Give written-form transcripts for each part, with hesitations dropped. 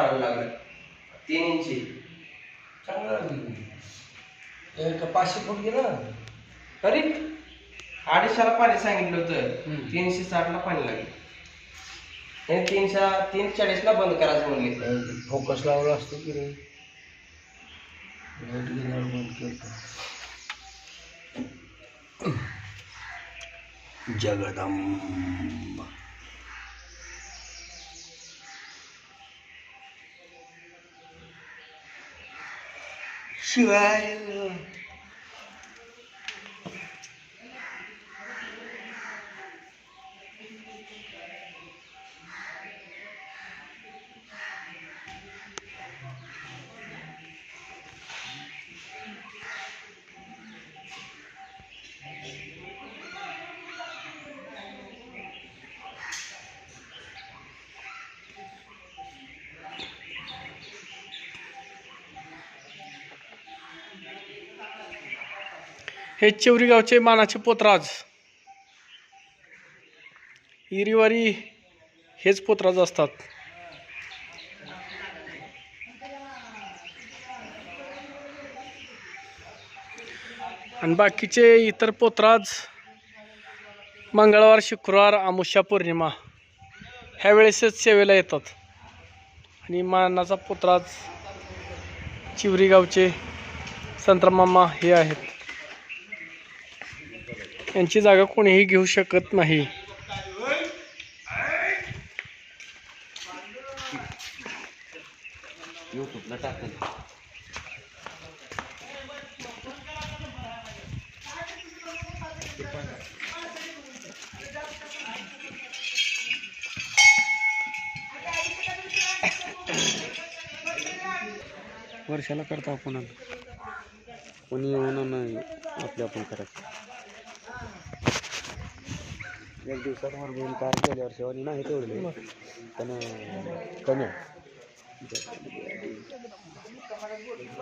वाढू लागलं 3 इंची. चांगलं 500 फूट गेलं तरी 250ला पाणी सांगितलं होतं, 360ला पाणी लागलं. हे 340ला बंद करायचं म्हणले. फोकस लावला असतो की रे, लाईट गेल्यावर बंद केलं. जगदंब शिवाय हे चिवरी गावचे मानाचे पोतराज इरीवारी हेच पोतराज असतात. आणि बाकीचे इतर पोतराज मंगळवार, शुक्रवार, अमावस्या, पौर्णिमा ह्या वेळेसच सेवेला येतात. आणि मानाचा पोतराज चिवरी गावचे संतरामामा हे आहेत. यांची जागा कोणीही घेऊ शकत नाही. यूट्यूबला टाकलं. वर्षाला करता आपण, कोणी येऊन नाही आपल्या आपण करायचं. एक दिवसात मारून कार गेल्या वर्षी नाही तेवढे पण कमी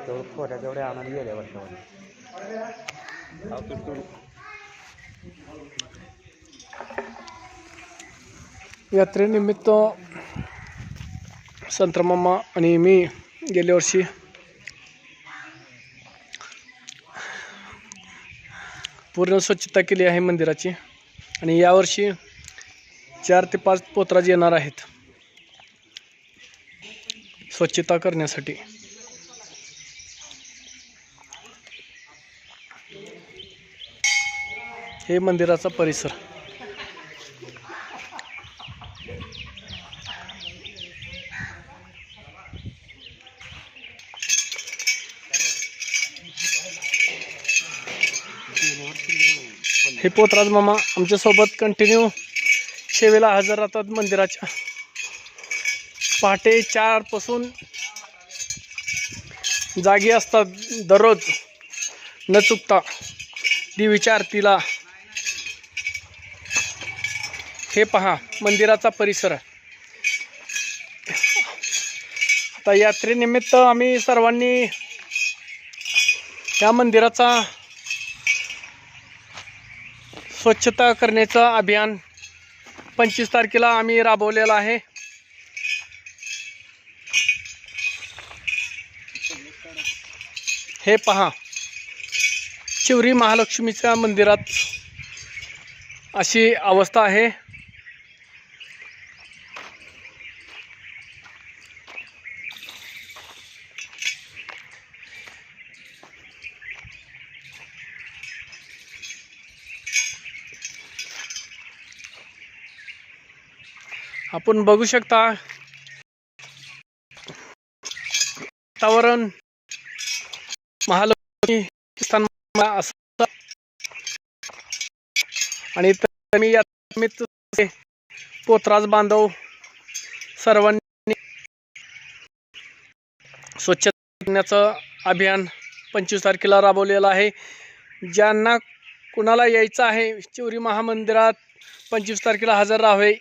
तेवढं खोट्या तेवढ्या आणायला गेल्या वर्षावर. यात्रेनिमित्त संतरामामा आणि मी गेल्या वर्षी पूर्ण स्वच्छता केली आहे मंदिराची. आणि यावर्षी 4 ते 5 पोतराज येणार आहेत स्वच्छता करण्यासाठी. हे मंदिराचा परिसर. हे पोतराज मामा आमच्यासोबत कंटिन्यू सेवेला हजर राहतात मंदिराच्या. पहाटे 4 पासून जागी असतात दररोज न चुकता देवीच्या आरतीला. हे पहा मंदिराचा परिसर. आता यात्रेनिमित्त आम्ही सर्वांनी या मंदिराचा स्वच्छता करण्याचं अभियान 25 तारखेला आम्ही राबवलेलं आहे. हे पहा चिवरी महालक्ष्मीच्या मंदिरात अशी अवस्था आहे. आपण बघू शकता वातावरण महालक्ष्मी स्थान असं. आणि मी या निमित्त पोतराज बांधव सर्वांनी स्वच्छता करण्याचं अभियान 25 तारखेला राबवलेलं आहे. ज्यांना कुणाला यायचं आहे चिवरी महामंदिरात 25 तारखेला हजर राहावे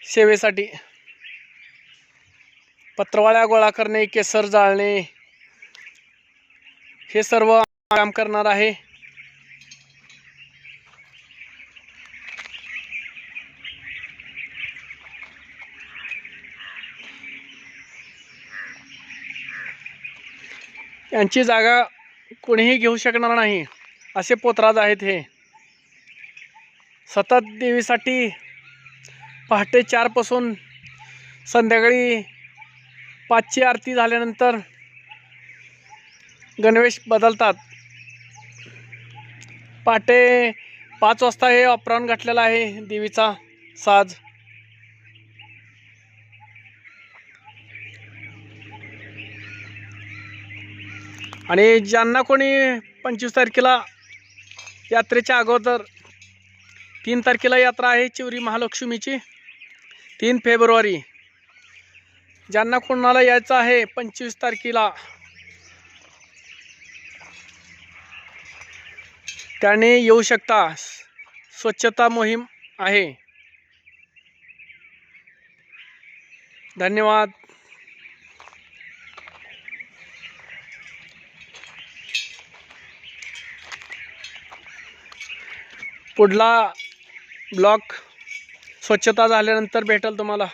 सेवेसाठी. पत्रवाळ्या गोळा करणे, केसर जाळणे हे सर्व काम करणार आहे. यांची जागा कोणीही घेऊ शकणार नाही असे पोतराज आहेत हे. सतत देवीसाठी पहाटे 4 पासून संध्याकाळी 5ची आरती झाल्यानंतर गणवेश बदलतात. पहाटे 5 वाजता हे अपरान घातलेला आहे देवीचा साज. आणि ज्यांना कोणी 25 तारखेला यात्रेच्या अगोदर 3 तारखेला यात्रा आहे चिवरी महालक्ष्मीची 3 फेब्रुवारी. ज्यांना कोणाला यायचं आहे 25 तारखेला त्याने येऊ शकता. स्वच्छता मोहीम आहे. धन्यवाद. पुढला ब्लॉग स्वच्छता झाल्यानंतर भेटेल तुम्हाला.